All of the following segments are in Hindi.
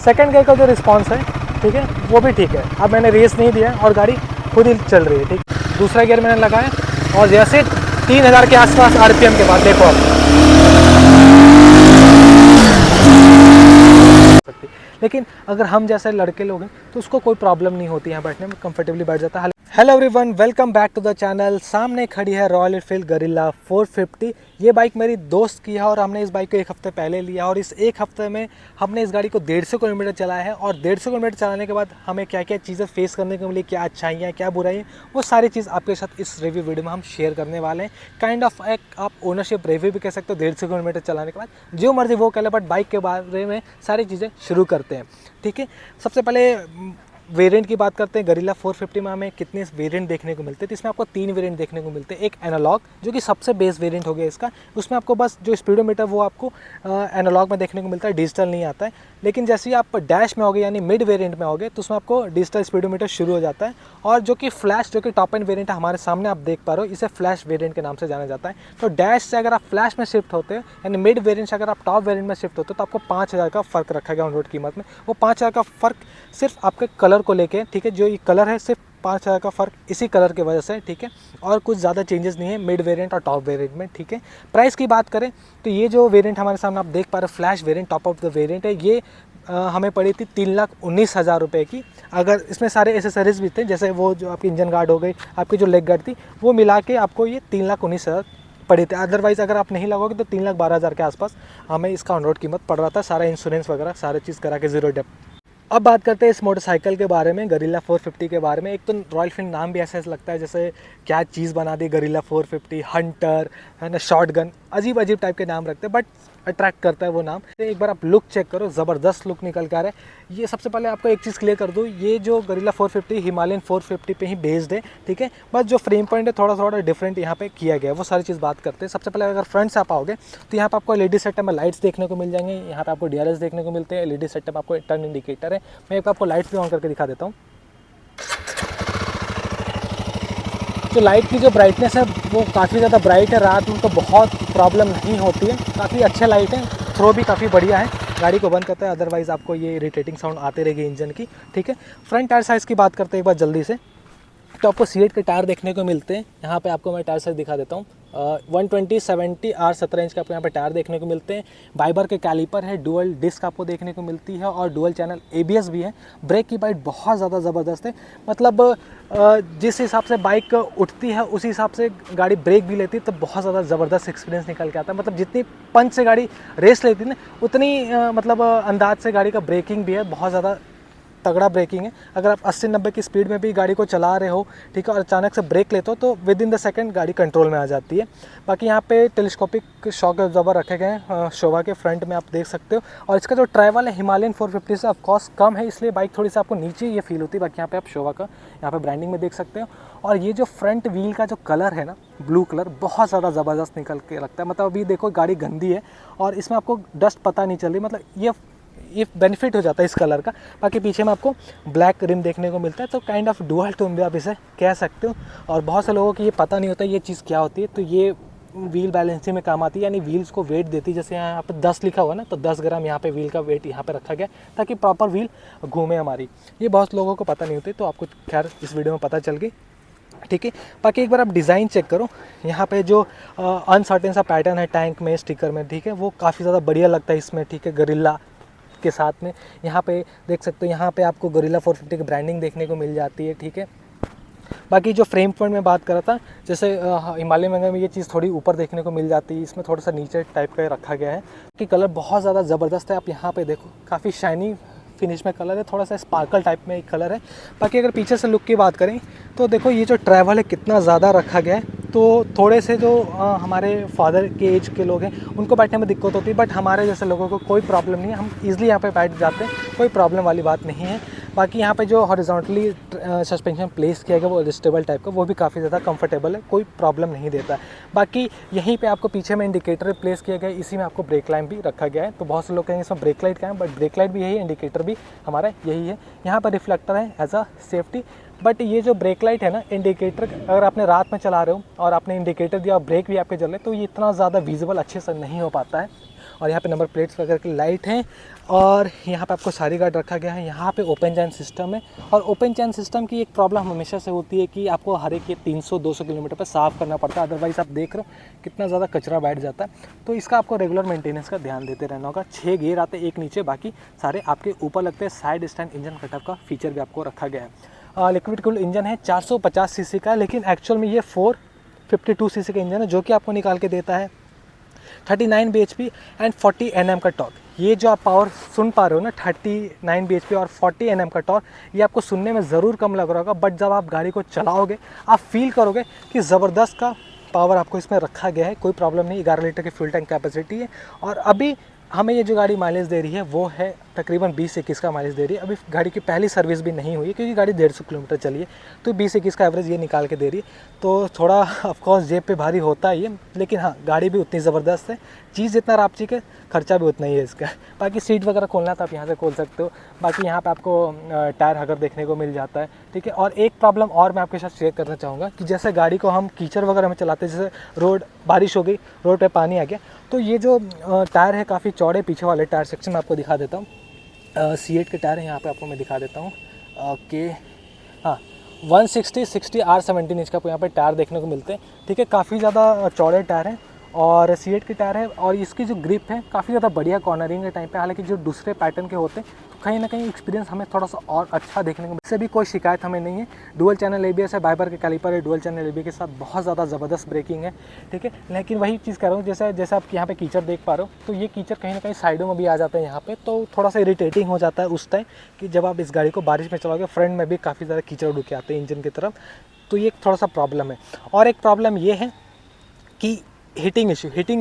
सेकंड गियर का जो रिस्पॉन्स है, ठीक है, वो भी ठीक है। अब मैंने रेस नहीं दिया और गाड़ी खुद ही चल रही है, ठीक। दूसरा गियर मैंने लगाया और जैसे 3000 के आसपास आरपीएम के बाद देखो अब, लेकिन अगर हम जैसे लड़के लोग हैं तो उसको कोई प्रॉब्लम नहीं होती, यहाँ बैठने में कंफर्टेबली बैठ जाता है। Hello everyone, welcome back to the channel. सामने खड़ी है रॉयल एनफील्ड गरिल्ला 450। ये बाइक मेरी दोस्त की है और हमने इस बाइक को 1 हफ्ते पहले लिया और इस 1 हफ्ते में हमने इस गाड़ी को 150 किलोमीटर चलाया है। और 150 किलोमीटर चलाने के बाद हमें क्या क्या चीज़ें फेस करने को मिली, क्या अच्छाइयाँ क्या बुराइयाँ, वो सारी चीज़ आपके साथ इस रिव्यू वीडियो में हम शेयर करने वाले हैं। काइंड ऑफ एक आप ओनरशिप रिव्यू भी कह सकते हो 150 किलोमीटर चलाने के बाद, जो मर्जी वो कह ले, बट बाइक के बारे में सारी चीज़ें शुरू करते हैं, ठीक है। सबसे पहले वेरिएंट की बात करते हैं। गरिल्ला 450 में हमें कितने वेरिएंट देखने को मिलते हैं, तो इसमें आपको 3 वेरिएंट देखने को मिलते हैं। एक एनालॉग, जो कि सबसे बेस वेरिएंट हो गया इसका, उसमें आपको बस जो स्पीडोमीटर वो आपको एनालॉग में देखने को मिलता है, डिजिटल नहीं आता है। लेकिन जैसे ही आप डैश में होगे यानी मिड वेरिएंट में होगे, तो उसमें आपको डिजिटल स्पीडोमीटर शुरू हो जाता है। और जो कि फ्लैश, जो कि टॉप एंड वेरिएंट है हमारे सामने आप देख पा रहे हो, इसे फ्लैश वेरिएंट के नाम से जाना जाता है। तो डैश से अगर आप फ्लैश में शिफ्ट होते हो यानी मिड वेरिएंट से अगर आप टॉप वेरिएंट में शिफ्ट होते हो, तो आपको 5000 का फ़र्क रखा गया ऑन रोड कीमत में। वो 5000 का फ़र्क सिर्फ आपके कलर को लेके, ठीक है, जो ये कलर है सिर्फ 5000 का फ़र्क इसी कलर की वजह से, ठीक है। और कुछ ज़्यादा चेंजेस नहीं है मिड वेरिएंट और टॉप वेरिएंट में, ठीक है। प्राइस की बात करें तो ये जो वेरिएंट हमारे सामने आप देख पा रहे हो, flash variant top of the variant है, ये हमें पड़ी थी 3,19,000 रुपये की। अगर इसमें सारे एसेसरीज भी थे, जैसे वो जो आपकी इंजन गार्ड हो गई, आपकी जो लेग गार्ड थी, वो मिला के आपको ये 3,19,000 पड़े थे। अदरवाइज़ अगर आप नहीं लगोगे तो 3,12,000 के आसपास हमें इसका ऑन रोड कीमत पड़ रहा था, सारा इंश्योरेंस वगैरह सारे चीज़ करा के, ज़ीरो डेप्थ। अब बात करते हैं इस मोटरसाइकिल के बारे में, गरिल्ला 450 के बारे में। एक तो रॉयल एनफील्ड नाम भी ऐसा लगता है जैसे क्या चीज़ बना दी, गरिल्ला 450, हंटर है ना, शॉटगन, अजीब अजीब टाइप के नाम रखते हैं, बट अट्रैक्ट करता है वो नाम। एक बार आप लुक चेक करो, ज़बरदस्त लुक निकल के आ रहा है। ये सबसे पहले आपको एक चीज़ क्लियर कर दूँ, ये जो गरिल्ला 450 हिमालयन 450 पे ही बेस्ड है, ठीक है। बस जो फ्रेम पॉइंट है थोड़ा थोड़ा डिफरेंट यहाँ पे किया गया है, वो सारी चीज़ बात करते हैं। सबसे पहले अगर फ्रंट से आप आओगे तो यहाँ पर आपको एलईडी सेटअप में लाइट्स देखने को मिल जाएंगे, यहाँ पे आपको डीआरएस देखने को मिलते हैं, एलईडी सेटअप आपको टर्न इंडिकेटर है। मैं एक आपको लाइट्स भी ऑन करके दिखा देता हूँ। जो लाइट की जो ब्राइटनेस है वो काफ़ी ज़्यादा ब्राइट है, रात में तो बहुत प्रॉब्लम नहीं होती है, काफ़ी अच्छे लाइट है, थ्रो भी काफ़ी बढ़िया है। गाड़ी को बंद करता है, अदरवाइज़ आपको ये इरिटेटिंग साउंड आते रहेगी इंजन की, ठीक है। फ्रंट टायर साइज़ की बात करते हैं एक बार जल्दी से, तो आपको C8 के टायर देखने को मिलते हैं। यहाँ पे आपको मैं टायर साइज दिखा देता हूँ। 120, 70 और 17 इंच के आपको यहाँ पे टायर देखने को मिलते हैं। बाइबर के कैलिपर है, डुअल डिस्क आपको देखने को मिलती है और डुअल चैनल ABS भी है। ब्रेक की बाइट बहुत ज़्यादा ज़बरदस्त है, मतलब जिस हिसाब से बाइक उठती है उसी हिसाब से गाड़ी ब्रेक भी लेती है, तो बहुत ज़्यादा ज़बरदस्त एक्सपीरियंस निकल के आता है। मतलब जितनी पंच से गाड़ी रेस लेती है ना, उतनी मतलब अंदाज से गाड़ी का ब्रेकिंग भी है, बहुत ज़्यादा तगड़ा ब्रेकिंग है। अगर आप 80-90 की स्पीड में भी गाड़ी को चला रहे हो, ठीक है, और अचानक से ब्रेक लेते हो तो विद इन द सेकंड गाड़ी कंट्रोल में आ जाती है। बाकी यहाँ पे टेलीस्कोपिक शॉक एब्जॉर्बर रखे गए हैं शोवा के फ्रंट में, आप देख सकते हो। और इसका जो ट्रैवल है हिमालयन 450 से ऑफकोर्स कम है, इसलिए बाइक थोड़ी सी आपको नीचे ये फील होती है। बाकी यहाँ पे आप शोवा का यहाँ पे ब्रांडिंग में देख सकते हो। और ये जो फ्रंट व्हील का जो कलर है ना, ब्लू कलर, बहुत ज़्यादा ज़बरदस्त निकल के लगता है। मतलब अभी देखो गाड़ी गंदी है और इसमें आपको डस्ट पता नहीं चल रही, मतलब ये बेनिफिट हो जाता है इस कलर का। बाकी पीछे में आपको ब्लैक रिम देखने को मिलता है, तो काइंड ऑफ डुअल टोन भी आप इसे कह सकते हो। और बहुत से लोगों को ये पता नहीं होता ये चीज़ क्या होती है, तो ये व्हील बैलेंसिंग में काम आती है, यानी व्हील्स को वेट देती है। जैसे यहाँ पे 10 लिखा हुआ ना, तो 10 ग्राम यहाँ पे व्हील का वेट यहाँ पे रखा गया ताकि प्रॉपर व्हील घूमे हमारी। ये बहुत लोगों को पता नहीं होती, तो आपको खैर इस वीडियो में पता चल गई, ठीक है। बाकी एक बार आप डिज़ाइन चेक करो, यहाँ पे जो अनसर्टेन सा पैटर्न है टैंक में, स्टिकर में, ठीक है, वो काफ़ी ज़्यादा बढ़िया लगता है इसमें, ठीक है। गरिल्ला के साथ में यहाँ पे देख सकते हो, यहाँ पे आपको गरिल्ला 450 की ब्रांडिंग देखने को मिल जाती है, ठीक है। बाकी जो फ्रेम पॉइंट में बात कर रहा था, जैसे हिमालय में ये चीज़ थोड़ी ऊपर देखने को मिल जाती है, इसमें थोड़ा सा नीचे टाइप का रखा गया है कि कलर बहुत ज़्यादा ज़बरदस्त है। आप यहाँ पे देखो काफ़ी शाइनी फिनिश में कलर है, थोड़ा सा स्पार्कल टाइप में एक कलर है। बाकी अगर पीछे से लुक की बात करें तो देखो ये जो ट्रैवल है कितना ज़्यादा रखा गया है, तो थोड़े से जो हमारे फादर के एज के लोग हैं उनको बैठने में दिक्कत होती है, बट हमारे जैसे लोगों को कोई प्रॉब्लम नहीं है, हम ईज़िली यहाँ पे बैठ जाते हैं, कोई प्रॉब्लम वाली बात नहीं है। बाकी यहाँ पे जो हॉरिजॉन्टली सस्पेंशन प्लेस किया गया वो एडजस्टेबल टाइप का, वो भी काफ़ी ज़्यादा कंफर्टेबल है, कोई प्रॉब्लम नहीं देता है। बाकी यहीं पे आपको पीछे में इंडिकेटर प्लेस किया गया है, इसी में आपको ब्रेक लाइट भी रखा गया है। तो बहुत से लोग कहेंगे इसमें ब्रेक लाइट क्या है, बट ब्रेक लाइट भी यही है, इंडिकेटर भी हमारा यही है। यहाँ पर रिफ्लेक्टर है एज अ सेफ्टी, बट ये जो ब्रेक लाइट है ना, इंडिकेटर अगर आपने रात में चला रहे हो और आपने इंडिकेटर दिया और ब्रेक भी आपके जल रहे, तो ये इतना ज़्यादा विजिबल अच्छे से नहीं हो पाता है। और यहाँ पे नंबर प्लेट्स वगैरह की लाइट हैं, और यहाँ पे आपको सारी गार्ड रखा गया है। यहाँ पे ओपन चैन सिस्टम है, और ओपन चैन सिस्टम की एक प्रॉब्लम हमेशा से होती है कि आपको हर एक 300-200 किलोमीटर पर साफ़ करना पड़ता है, अदरवाइज़ आप देख रहे हो कितना ज़्यादा कचरा बैठ जाता है। तो इसका आपको रेगुलर मेंटेनेंस का ध्यान देते रहना होगा। 6 गियर आते हैं, एक नीचे, बाकी सारे आपके ऊपर लगते हैं। साइड स्टैंड इंजन कटअप का फीचर भी आपको रखा गया है। लिक्विड कूल्ड इंजन है, 450 सीसी का, लेकिन एक्चुअल में ये 452 सीसी का इंजन है, जो कि आपको निकाल के देता है 39 bhp एंड 40 Nm का टॉर्क। ये जो आप पावर सुन पा रहे हो ना, 39 bhp और 40 Nm का टॉर्क, ये आपको सुनने में ज़रूर कम लग रहा होगा, बट जब आप गाड़ी को चलाओगे आप फील करोगे कि ज़बरदस्त का पावर आपको इसमें रखा गया है। कोई प्रॉब्लम नहीं, 11 लीटर की फ्यूल टैंक कैपेसिटी है। और अभी हमें ये जो गाड़ी माइलेज दे रही है वो है तकरीबन 20-21 का माइलेज दे रही है। अभी गाड़ी की पहली सर्विस भी नहीं हुई है, क्योंकि गाड़ी 150 किलोमीटर चली है, तो 20-21 का एवरेज ये निकाल के दे रही है। तो थोड़ा ऑफकोर्स जेब पे भारी होता ही है, लेकिन हाँ, गाड़ी भी उतनी ज़बरदस्त है। चीज़ जितना रापची के, खर्चा भी उतना ही है इसका। बाकी सीट वगैरह खोलना तो आप यहाँ से खोल सकते हो। बाकी यहाँ पे आपको टायर हगर देखने को मिल जाता है, ठीक है। और एक प्रॉब्लम और मैं आपके साथ शेयर करना चाहूँगा कि जैसे गाड़ी को हम कीचड़ वगैरह में चलाते हैं, जैसे रोड, बारिश हो गई, रोड पे पानी आ गया, तो ये जो टायर है काफ़ी चौड़े, पीछे वाले टायर सेक्शन में आपको दिखा देता हूँ। C8 के टायर है, यहाँ पे आपको मैं दिखा देता हूँ कि हाँ 160 R17 इंच का आपको यहाँ पे टायर देखने को मिलते हैं, ठीक है। काफ़ी ज़्यादा चौड़े टायर हैं और C8 के टायर है, और इसकी जो ग्रिप है काफ़ी ज़्यादा बढ़िया कॉर्नरिंग के टाइम पे। हालांकि जो दूसरे पैटर्न के होते हैं तो कहीं ना कहीं एक्सपीरियंस हमें थोड़ा सा और अच्छा देखने को, इससे भी कोई शिकायत हमें नहीं है। डुअल चैनल ABS है, बाइबर के कैलिपर है, डुअल चैनल ABS के साथ बहुत ज़्यादा ज़बरदस्त ब्रेकिंग है, ठीक है। लेकिन वही चीज़ कह रहा हूँ, जैसे आप यहाँ पे कीचड़ देख पा रहे हो, तो ये कीचड़ कहीं ना कहीं साइडों में भी आ जाता है यहाँ पे, तो थोड़ा सा इरिटेटिंग हो जाता है उस टाइम कि जब आप इस गाड़ी को बारिश में चलाओगे। फ्रंट में भी काफ़ी ज़्यादा कीचड़ उड़ के आते हैं इंजन की तरफ, तो ये थोड़ा सा प्रॉब्लम है। और एक प्रॉब्लम ये है कि हीटिंग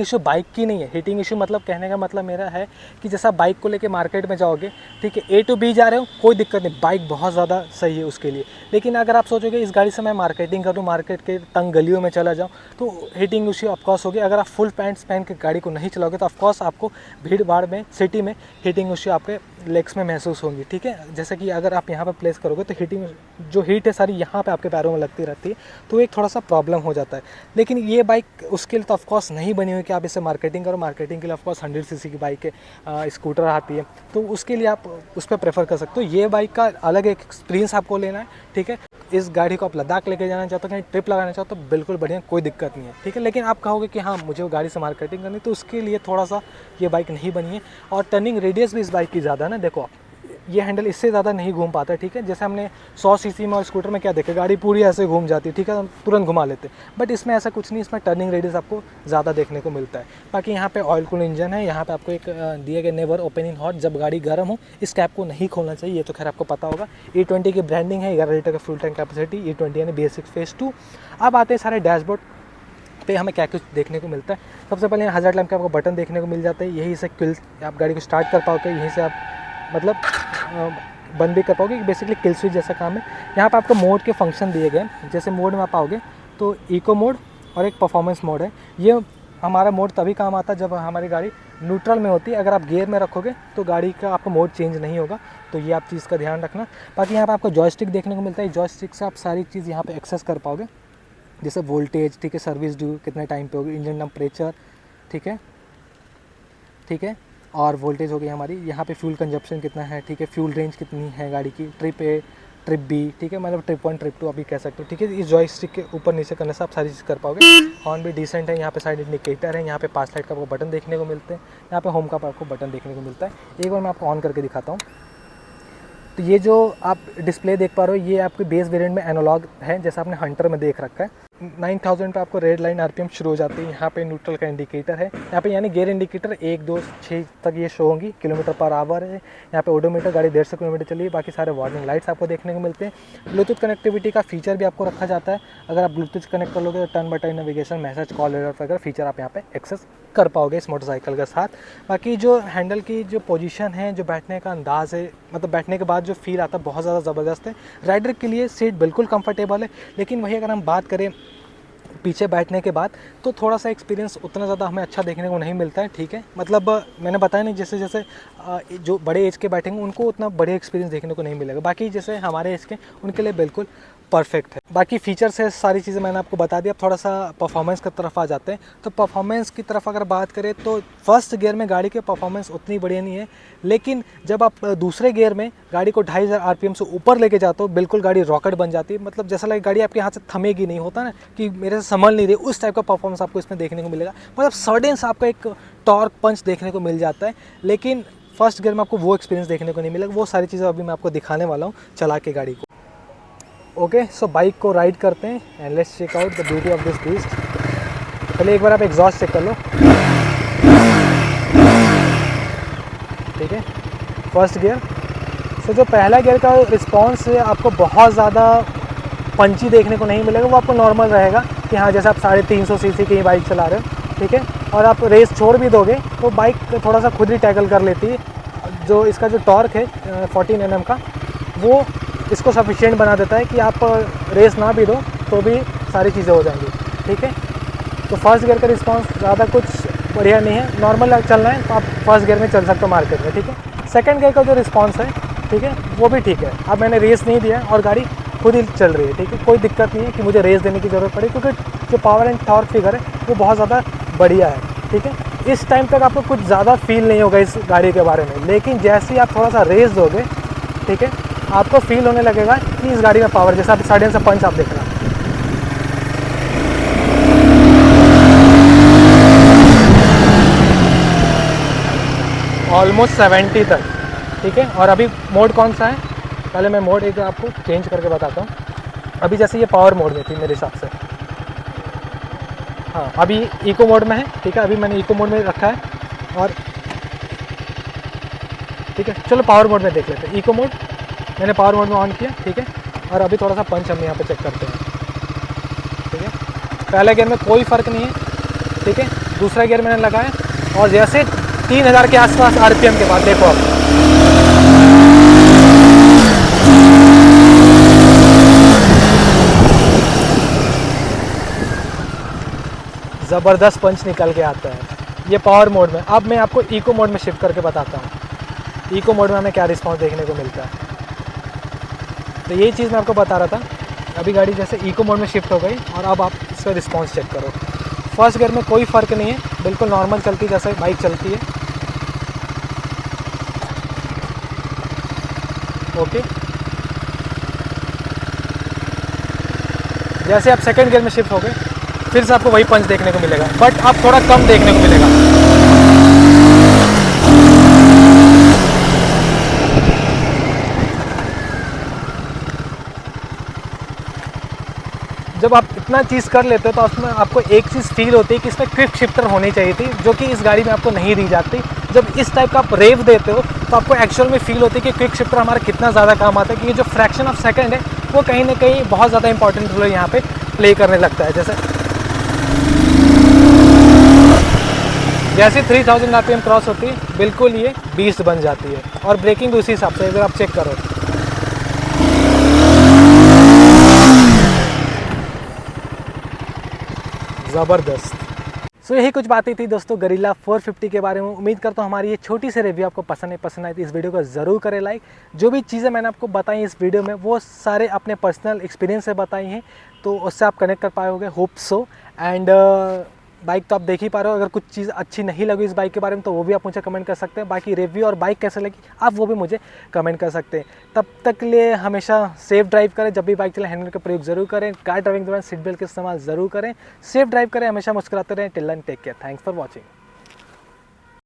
इशू बाइक की नहीं है। हीटिंग इशू मतलब, कहने का मतलब मेरा है कि जैसा बाइक को लेके मार्केट में जाओगे, ठीक है, A to B जा रहे हो, कोई दिक्कत नहीं, बाइक बहुत ज़्यादा सही है उसके लिए। लेकिन अगर आप सोचोगे इस गाड़ी से मैं मार्केटिंग करूँ, मार्केट के तंग गलियों में चला जाऊँ, तो हीटिंग इशू ऑफकोर्स होगी। अगर आप फुल पैंट्स पहन के गाड़ी को नहीं चलाओगे तो ऑफकोर्स आपको भीड़ भाड़ में, सिटी में हीटिंग इशू आपके लेग्स में महसूस होंगी, ठीक है। जैसे कि अगर आप यहाँ पर प्लेस करोगे तो हीटिंग, जो हीट है सारी यहाँ पे आपके पैरों में लगती रहती है, तो एक थोड़ा सा प्रॉब्लम हो जाता है। लेकिन ये बाइक उसके लिए तो ऑफकोर्स नहीं बनी हुई कि आप इसे मार्केटिंग करो। मार्केटिंग के लिए ऑफकोर्स 100 सीसी की बाइक है, स्कूटर आती है, तो उसके लिए आप उस पर प्रेफर कर सकते हो। ये बाइक का अलग एक एक्सपीरियंस आपको लेना है, ठीक है। इस गाड़ी को आप लद्दाख लेके जाना चाहते हो, कहीं ट्रिप लगाना चाहते हो, तो बिल्कुल बढ़िया, कोई दिक्कत नहीं है, ठीक है। लेकिन आप कहोगे कि हाँ मुझे वो गाड़ी से मार्केटिंग करनी, तो उसके लिए थोड़ा सा ये बाइक नहीं बनी है। और टर्निंग रेडियस भी इस बाइक की ज़्यादा है ना, देखो आप, ये हैंडल इससे ज़्यादा नहीं घूम पाता, ठीक है। जैसे हमने 100 सीसी में और स्कूटर में क्या देखे, गाड़ी पूरी ऐसे घूम जाती है, ठीक है, हम तुरंत घुमा लेते हैं, बट इसमें ऐसा कुछ नहीं, इसमें टर्निंग रेडियस आपको ज़्यादा देखने को मिलता है। बाकी यहाँ पे ऑयल कूल इंजन है। यहाँ पे आपको एक दिए गए नेवर ओपन इन हॉट, जब गाड़ी गर्म हो इस कैप को नहीं खोलना चाहिए, ये तो खैर आपको पता होगा। E20 की ब्रांडिंग है, 11 लीटर का फ्यूल टैंक कैपेसिटी, E20 यानी BS6 फेज 2। अब आते हैं सारे डैशबोर्ड पे हमें क्या कुछ देखने को मिलता है। सबसे पहले यहाँ हज़ार्ड लैंप का आपको बटन देखने को मिल जाता है, यहीं से किल आप गाड़ी को स्टार्ट कर पाओगे, यहीं से आप मतलब बंद भी कर पाओगे, बेसिकली किल स्विच जैसा काम है। यहाँ पे आपको मोड के फंक्शन दिए गए, जैसे मोड में आप आओगे तो इको मोड और एक परफॉर्मेंस मोड है। ये हमारा मोड तभी काम आता है जब हमारी गाड़ी न्यूट्रल में होती है। अगर आप गियर में रखोगे तो गाड़ी का आपका मोड चेंज नहीं होगा, तो ये आप चीज़ का ध्यान रखना। बाकी यहाँ पर आपको जॉयस्टिक देखने को मिलता है, जॉयस्टिक से आप सारी चीज़ यहाँ पर एक्सेस कर पाओगे, जैसे वोल्टेज, ठीक है, सर्विस ड्यू कितने टाइम पे होगी, इंजन टेम्परेचर, ठीक है, और वोल्टेज हो गई हमारी, यहाँ पे फ्यूल कंजप्शन कितना है, ठीक है, फ्यूल रेंज कितनी है गाड़ी की, ट्रिप A, ट्रिप B, ठीक है, मतलब ट्रिप 1, ट्रिप 2 अभी कह सकते हो, ठीक है। इस जॉयस्टिक के ऊपर नीचे करने से आप सारी चीज़ कर पाओगे। हॉर्न भी डिसेंट है, यहाँ पे साइड इंडिकेटर है, यहाँ पे पास लाइट का आपको बटन देखने को मिलते हैं, यहाँ पे होम का आपको बटन देखने को मिलता है। एक बार मैं आपको ऑन करके दिखाता हूँ। तो ये जो आप डिस्प्ले देख पा रहे हो, ये आपके बेस वेरिएंट में एनालॉग है, जैसा आपने हंटर में देख रखा है। 9000 पे आपको रेड लाइन RPM शुरू हो जाती है। यहाँ पे न्यूट्रल का इंडिकेटर है, यहाँ पे यानी गियर इंडिकेटर 1, 2, 6 तक ये शो होंगी, किलोमीटर पर आवर है। यहाँ पे ओडोमीटर, गाड़ी 150 किलोमीटर चली है। बाकी सारे वार्निंग लाइट्स आपको देखने को मिलते हैं। ब्लूटूथ कनेक्टिविटी का फीचर भी आपको रखा जाता है, अगर आप ब्लूटूथ कनेक्ट कर लोगे तो turn by turn navigation, message, call alert वगैरह फीचर आप यहाँ पे एक्सेस कर पाओगे इस मोटरसाइकिल के साथ। बाकी जो हैंडल की जो पोजीशन है, जो बैठने का अंदाज़ है, मतलब बैठने के बाद जो फील आता है बहुत ज़्यादा ज़बरदस्त है। राइडर के लिए सीट बिल्कुल कंफर्टेबल है, लेकिन वही अगर हम बात करें पीछे बैठने के बाद तो थोड़ा सा एक्सपीरियंस उतना ज़्यादा हमें अच्छा देखने को नहीं मिलता है, ठीक है। मतलब मैंने बताया नहीं, जैसे जैसे जो बड़े एज के बैठेंगे उनको उतना बड़े एक्सपीरियंस देखने को नहीं मिलेगा। बाकी जैसे हमारे एज के, उनके लिए बिल्कुल परफेक्ट है। बाकी फीचर्स है, सारी चीज़ें मैंने आपको बता दी। अब थोड़ा सा परफॉर्मेंस की तरफ आ जाते हैं। तो परफॉर्मेंस की तरफ अगर बात करें तो फर्स्ट गियर में गाड़ी की परफॉर्मेंस उतनी बढ़िया नहीं है, लेकिन जब आप दूसरे गियर में गाड़ी को 2500 RPM से ऊपर लेके जाते हो, बिल्कुल गाड़ी रॉकेट बन जाती है। मतलब जैसा लगे गाड़ी आपके हाथ से थमेगी नहीं, होता ना कि मेरे से संभल नहीं रही, उस टाइप का परफॉर्मेंस आपको इसमें देखने को मिलेगा। मतलब सडन से आपका एक टॉर्क पंच देखने को मिल जाता है, लेकिन फर्स्ट गियर में आपको वो एक्सपीरियंस देखने को नहीं मिलेगा। वो सारी चीज़ें अभी मैं आपको दिखाने वाला हूँ चला के गाड़ी को। ओके, सो बाइक को राइड करते हैं and let's check out the beauty of this beast. पहले एक बार आप एग्जॉस्ट चेक कर लो। ठीक है, फर्स्ट गियर। सो जो पहला गियर का रिस्पॉन्स है आपको बहुत ज़्यादा पंची देखने को नहीं मिलेगा। वो आपको नॉर्मल रहेगा कि हाँ, जैसे आप 350 सीसी की बाइक चला रहे हो, ठीक है, और आप रेस छोड़ भी दोगे तो बाइक थोड़ा सा खुद ही टैकल कर लेती है। जो इसका जो टॉर्क है 14 Nm का, वो इसको सफिशिएंट बना देता है कि आप रेस ना भी दो तो भी सारी चीज़ें हो जाएंगी। ठीक है, तो फर्स्ट गियर का रिस्पांस ज़्यादा कुछ बढ़िया नहीं है। नॉर्मल चलना है तो आप फर्स्ट गियर में चल सकते हो मार्केट में। ठीक है, सेकंड गियर का जो रिस्पांस है, ठीक है, वो भी ठीक है। अब मैंने रेस नहीं दिया और गाड़ी खुद ही चल रही है। ठीक है, कोई दिक्कत नहीं है कि मुझे रेस देने की ज़रूरत पड़े, क्योंकि जो पावर एंड टॉर्क फिगर है वो बहुत ज़्यादा बढ़िया है। ठीक है, इस टाइम तक आपको कुछ ज़्यादा फील नहीं होगा इस गाड़ी के बारे में, लेकिन जैसे ही आप थोड़ा सा रेस दोगे, ठीक है, आपको फील होने लगेगा कि इस गाड़ी में पावर, जैसा आप सडन सा पंच आप देख रहे हैं। ऑलमोस्ट 70 तक। ठीक है, और अभी मोड कौन सा है, पहले मैं मोड एक आपको चेंज करके बताता हूँ। अभी जैसे ये पावर मोड में थी मेरे हिसाब से, हाँ, अभी इको मोड में है। ठीक है, अभी मैंने इको मोड में रखा है। और ठीक है, चलो पावर मोड में देख लेते हैं। इको मोड मैंने पावर मोड में ऑन किया। ठीक है, और अभी थोड़ा सा पंच हम यहाँ पे चेक करते हैं। ठीक है, पहले गियर में कोई फ़र्क नहीं है। ठीक है, दूसरा गियर मैंने लगाया और जैसे 3000 के आसपास RPM के बाद देखो आप, ज़बरदस्त पंच निकल के आता है। ये पावर मोड में। अब मैं आपको इको मोड में शिफ्ट करके बताता हूँ इको मोड में हमें क्या रिस्पॉन्स देखने को मिलता है। तो यही चीज़ मैं आपको बता रहा था। अभी गाड़ी जैसे इको मोड में शिफ्ट हो गई और अब आप इसका रिस्पॉन्स चेक करो। फर्स्ट गियर में कोई फ़र्क नहीं है, बिल्कुल नॉर्मल चलती है जैसे बाइक चलती है। ओके, जैसे आप सेकंड गियर में शिफ्ट हो गए, फिर से आपको वही पंच देखने को मिलेगा, बट अब थोड़ा कम देखने को मिलेगा। जब आप इतना चीज़ कर लेते हो तो उसमें आपको एक चीज़ फील होती है कि इसमें क्विक शिफ्टर होनी चाहिए थी, जो कि इस गाड़ी में आपको नहीं दी जाती। जब इस टाइप का आप रेव देते हो तो आपको एक्चुअल में फील होती है कि क्विक शिफ्टर हमारा कितना ज़्यादा काम आता है, कि ये जो फ्रैक्शन ऑफ सेकंड है वो कहीं ना कहीं बहुत ज़्यादा इंपॉर्टेंट रोल यहाँ पे प्ले करने लगता है। जैसे 3000 RPM क्रॉस होती है, बिल्कुल ये बीस्ट बन जाती है। और ब्रेकिंग उसी हिसाब से अगर आप चेक करो, ज़बरदस्त। सो यही कुछ बातें थी दोस्तों गरिल्ला 450 के बारे में। उम्मीद करता हूँ हमारी ये छोटी सी रिव्यू आपको पसंद आई थी। इस वीडियो को ज़रूर करें लाइक। जो भी चीज़ें मैंने आपको बताई इस वीडियो में वो सारे अपने पर्सनल एक्सपीरियंस से बताई हैं, तो उससे आप कनेक्ट कर पाए होंगे, होप सो। एंड बाइक तो आप देख ही पा रहे हो। अगर कुछ चीज़ अच्छी नहीं लगी इस बाइक के बारे में तो वो भी आप मुझे कमेंट कर सकते हैं। बाकी रिव्यू और बाइक कैसे लगी आप वो भी मुझे कमेंट कर सकते हैं। तब तक के लिए हमेशा सेफ ड्राइव करें, जब भी बाइक चलाएं हेलमेट का प्रयोग जरूर करें, कार ड्राइविंग के दौरान सीट बेल्ट का इस्तेमाल जरूर करें, सेफ ड्राइव करें, हमेशा मुस्कुराते रहें। Till then take care, thanks for watching.